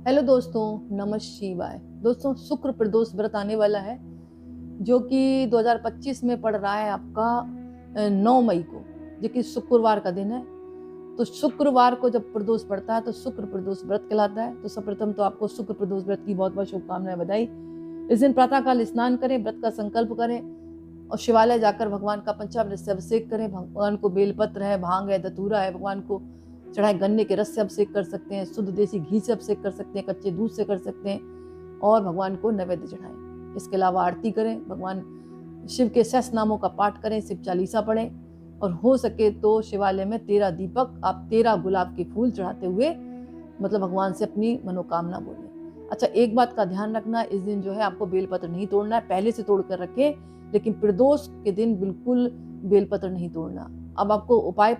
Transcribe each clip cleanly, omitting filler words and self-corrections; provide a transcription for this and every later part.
Hello दोस्तों, नमः शिवाय। दोस्तों, शुक्र प्रदोष व्रत आने वाला है जो कि 2025 में पड़ रहा है आपका 9 मई को, जो कि शुक्रवार का दिन है। तो शुक्रवार को जब प्रदोष पड़ता है तो शुक्र प्रदोष व्रत कहलाता है। तो सर्वप्रथम तो आपको शुक्र प्रदोष व्रत की बहुत बहुत शुभकामनाएं, बधाई। इस दिन प्रातःकाल स्नान करें, व्रत का संकल्प करें और शिवालय जाकर भगवान का पंचामृत से अभिषेक करें। भगवान को बेलपत्र है, भांग है, धतूरा है, भगवान को चढ़ाए। गन्ने के रस से अभिषेक कर सकते हैं, शुद्ध देसी घी से अभिषेक कर सकते हैं, कच्चे दूध से कर सकते हैं और भगवान को नैवेद्य चढ़ाएं। इसके अलावा आरती करें, भगवान शिव के सहस्त्र नामों का पाठ करें, शिव चालीसा पढ़ें और हो सके तो शिवालय में 13 दीपक, आप 13 गुलाब के फूल चढ़ाते हुए मतलब भगवान से अपनी मनोकामना बोलें। अच्छा, एक बात का ध्यान रखना, इस दिन जो है आपको बेलपत्र नहीं तोड़ना है, पहले से तोड़ कर रखें, लेकिन प्रदोष के दिन बिल्कुल बेलपत्र नहीं तोड़ना। अब आपको उपाय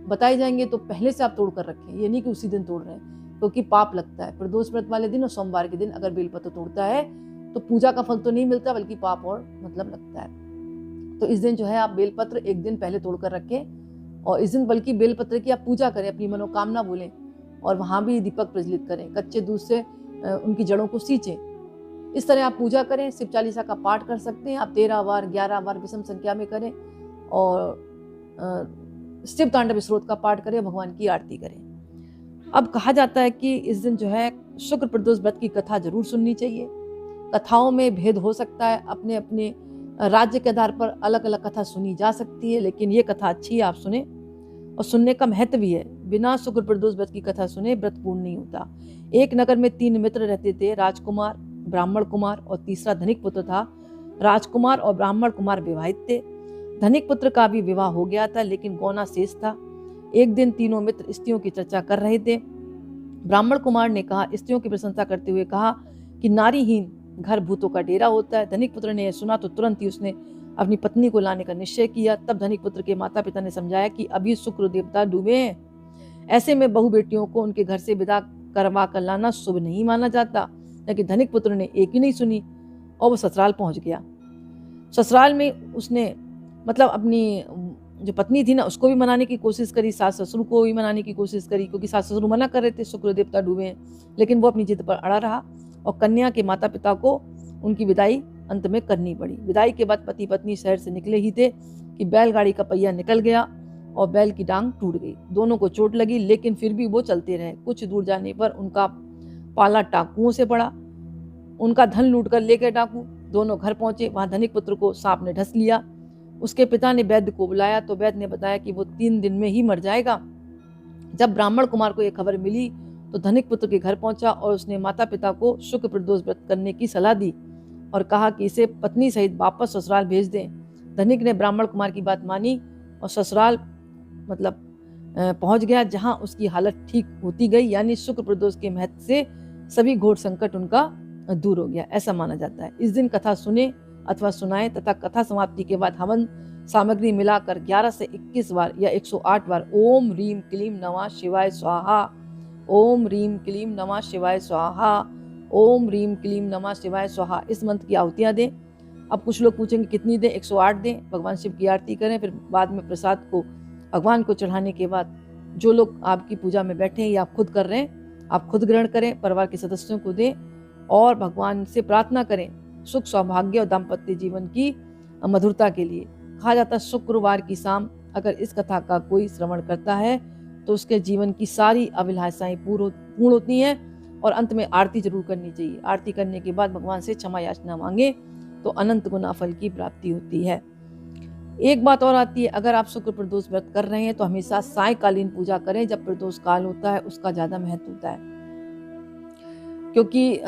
बताए जाएंगे तो पहले से आप तोड़ कर रखें, ये नहीं कि उसी दिन तोड़ रहे हैं, क्योंकि पाप लगता है। प्रदोष व्रत वाले दिन और सोमवार के दिन अगर बेलपत्र तोड़ता है तो पूजा का फल तो नहीं मिलता, बल्कि पाप और मतलब लगता है। तो इस दिन जो है आप बेलपत्र एक दिन पहले तोड़ कर रखें और इस दिन बल्कि बेलपत्र की आप पूजा करें, अपनी मनोकामना बोलें और वहां भी दीपक प्रज्वलित करें, कच्चे दूध से उनकी जड़ों को सींचें। इस तरह आप पूजा करें, शिव चालीसा का पाठ कर सकते हैं आप 13 बार 11 बार विषम संख्या में करें और शिव तांडव स्रोत का पाठ करें, भगवान की आरती करें। अब कहा जाता है कि इस दिन जो है शुक्र प्रदोष व्रत की कथा जरूर सुननी चाहिए। कथाओं में भेद हो सकता है, अपने अपने राज्य के आधार पर अलग अलग कथा सुनी जा सकती है, लेकिन ये कथा अच्छी है, आप सुने और सुनने का महत्व भी है। बिना शुक्र प्रदोष व्रत की कथा सुने व्रत पूर्ण नहीं होता। एक नगर में 3 मित्र रहते थे, राजकुमार, ब्राह्मण कुमार और तीसरा धनिक पुत्र था। राजकुमार और ब्राह्मण कुमार विवाहित थे। धनिक पुत्र का भी विवाह हो गया था, लेकिन गौना शेष था। एक दिन तीनों मित्र स्त्रियों की चर्चा कर रहे थे। ब्राह्मण कुमार ने कहा, स्त्रियों की प्रशंसा करते हुए कहा कि नारीहीन घर भूतों का डेरा होता है। धनिक पुत्र ने यह सुना तो तुरंत ही उसने अपनी पत्नी को लाने का निश्चय किया। तब धनिक पुत्र के माता पिता ने समझाया कि अभी शुक्र देवता डूबे हैं, ऐसे में बहु बेटियों को उनके घर से विदा करवा कर लाना शुभ नहीं माना जाता। लेकिन धनिक पुत्र ने एक ही नहीं सुनी और वो ससुराल पहुंच गया। ससुराल में उसने मतलब अपनी जो पत्नी थी ना, उसको भी मनाने की कोशिश करी, सास ससुर को भी मनाने की कोशिश करी, क्योंकि सास ससुर मना कर रहे थे शुक्र देवता डूबे हैं, लेकिन वो अपनी जिद पर अड़ा रहा और कन्या के माता पिता को उनकी विदाई अंत में करनी पड़ी। विदाई के बाद पति पत्नी शहर से निकले ही थे कि बैलगाड़ी का पहिया निकल गया और बैल की टांग टूट गई। दोनों को चोट लगी, लेकिन फिर भी वो चलते रहे। कुछ दूर जाने पर उनका पाला डाकुओं से पड़ा, उनका धन लूट कर ले गए डाकू। दोनों घर पहुंचे, वहां धनिक पुत्र को सांप ने ढस लिया। उसके पिता ने वैद्य को बुलाया तो वैद्य ने बताया कि वो 3 दिन में ही मर जाएगा। जब ब्राह्मण कुमार को यह खबर मिली तो धनिक पुत्र के घर पहुंचा और उसने माता पिता को शुक्र प्रदोष व्रत करने की सलाह दी और कहा कि इसे पत्नी सहित वापस ससुराल भेज दें। धनिक ने ब्राह्मण कुमार की बात मानी और ससुराल मतलब पहुंच गया, जहां उसकी हालत ठीक होती गई, यानी शुक्र प्रदोष के महत्व से सभी घोर संकट उनका दूर हो गया, ऐसा माना जाता है। इस दिन कथा सुने अथवा सुनाए तथा कथा समाप्ति के बाद हवन सामग्री मिलाकर 11 से 21 बार या 108 बार ओम रीम क्लीम नमः शिवाय स्वाहा, ओम रीम क्लीम नमः शिवाय स्वाहा, ओम रीम क्लीम नमः शिवाय स्वाहा, इस मंत्र की आहुतियां दें। अब कुछ लोग पूछेंगे कितनी दें? 108 दें। भगवान शिव की आरती करें, फिर बाद में प्रसाद को भगवान को चढ़ाने के बाद जो लोग आपकी पूजा में बैठे हैं या आप खुद कर रहे हैं, आप खुद ग्रहण करें, परिवार के सदस्यों को दें और भगवान से प्रार्थना करें सुख सौभाग्य और दाम्पत्य जीवन की मधुरता के लिए। कहा जाता है शुक्रवार की शाम अगर इस कथा का कोई श्रवण करता है तो उसके जीवन की सारी अभिलाषाएं पूर्ण होती हैं और अंत में आरती जरूर करनी चाहिए। आरती करने के बाद भगवान से क्षमा याचना मांगे तो अनंत गुना फल की प्राप्ति होती है। एक बात और आती है, अगर आप शुक्र प्रदोष व्रत कर रहे हैं तो हमेशा सायकालीन पूजा करें। जब प्रदोष काल होता है उसका ज्यादा महत्व होता है, क्योंकि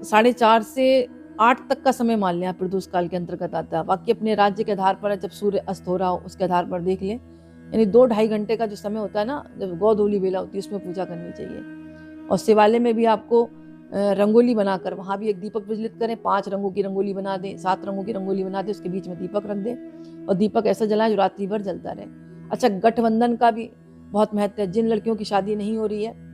4:30 से 8 तक का समय मान लें प्रदोष काल के अंतर्गत आता है। बाकी अपने राज्य के आधार पर जब सूर्य अस्त हो रहा हो उसके आधार पर देख लें, यानी 2-2.5 घंटे का जो समय होता है ना, जब गोधूली बेला होती है उसमें पूजा करनी चाहिए। और शिवालय में भी आपको रंगोली बनाकर वहां भी एक दीपक प्रज्वलित करें। 5 रंगों की रंगोली बना दें, 7 रंगों की रंगोली बना दें, उसके बीच में दीपक रख दें और दीपक ऐसा जलाएं जो रात्रि भर जलता रहे। अच्छा, गठबंधन का भी बहुत महत्व है। जिन लड़कियों की शादी नहीं हो रही है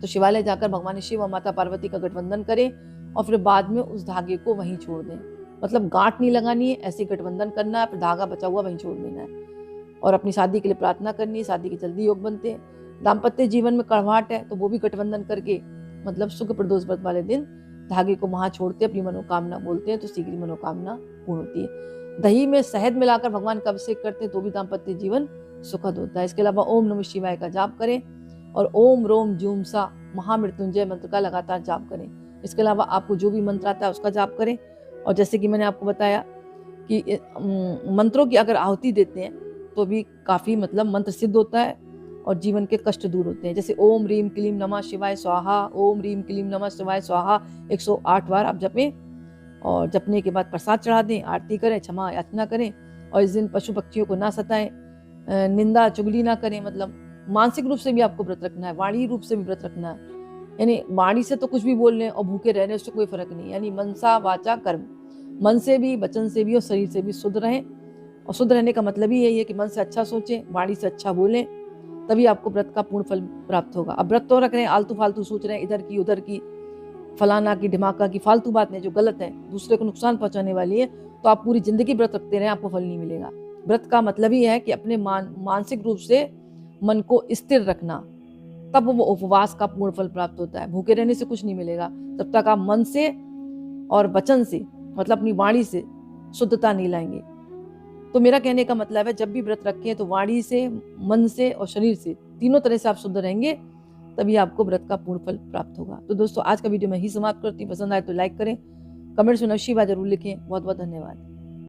तो शिवालय जाकर भगवान शिव और माता पार्वती का गठबंधन करें और फिर बाद में उस धागे को वहीं छोड़ दें। मतलब गांठ नहीं लगानी है, ऐसे गठबंधन करना है, फिर धागा बचा हुआ वहीं छोड़ देना है और अपनी शादी के लिए प्रार्थना करनी है। शादी के जल्दी योग बनते हैं। दाम्पत्य जीवन में कड़वाहट है तो वो भी गठबंधन करके मतलब शुक्र प्रदोष व्रत वाले दिन धागे को वहां छोड़ते अपनी मनोकामना बोलते हैं तो शीघ्र मनोकामना पूर्ण होती है। दही में शहद मिलाकर भगवान का अभिषेक करते हैं तो भी दाम्पत्य जीवन सुखद होता है। इसके अलावा ओम नमः शिवाय का जाप करें और ओम रोम जूम सा महामृत्युंजय मंत्र का लगातार जाप करें। इसके अलावा आपको जो भी मंत्र आता है उसका जाप करें। और जैसे कि मैंने आपको बताया कि मंत्रों की अगर आहुति देते हैं तो भी काफी मतलब मंत्र सिद्ध होता है और जीवन के कष्ट दूर होते हैं। जैसे ओम रीम क्लीम नमः शिवाय स्वाहा, ओम रीम क्लीम नमः शिवाय स्वाहा 108 बार आप जपें और जपने के बाद प्रसाद चढ़ा दें, आरती करें, क्षमा याचना करें। और इस दिन पशु पक्षियों को ना सताएं, निंदा चुगली ना करें। मतलब मानसिक रूप से भी आपको व्रत रखना है, वाणी रूप से भी व्रत रखना है। यानी वाणी से तो कुछ भी बोल लें और भूखे रहने उससे कोई फर्क नहीं। यानी मनसा वाचा कर्म, मन से भी, वचन से भी और शरीर से भी शुद्ध रहें। और शुद्ध रहने का मतलब ही यही है कि मन से अच्छा सोचें, वाणी से अच्छा बोलें, तभी आपको व्रत का पूर्ण फल प्राप्त होगा। अब व्रत तो रख रहे हैं, आलतू फालतू सोच रहे हैं, इधर की उधर की, फलाना की ढिमाका की, फालतू बात नहीं जो गलत है, दूसरे को नुकसान पहुंचाने वाली है, तो आप पूरी जिंदगी व्रत रखते रहें, आपको फल नहीं मिलेगा। व्रत का मतलब ही है कि अपने मानसिक रूप से मन को स्थिर रखना, तब वो उपवास का पूर्ण फल प्राप्त होता है। भूखे रहने से कुछ नहीं मिलेगा तब तक आप मन से और वचन से, मतलब अपनी वाणी से शुद्धता नहीं लाएंगे। तो मेरा कहने का मतलब है जब भी व्रत रखें तो वाणी से, मन से और शरीर से, तीनों तरह से आप शुद्ध रहेंगे, तभी आपको व्रत का पूर्ण फल प्राप्त होगा। तो दोस्तों आज का वीडियो मैं ही समाप्त करती हूँ। पसंद आए तो लाइक करें, कमेंट्स में नमः शिवाय जरूर लिखें। बहुत बहुत धन्यवाद।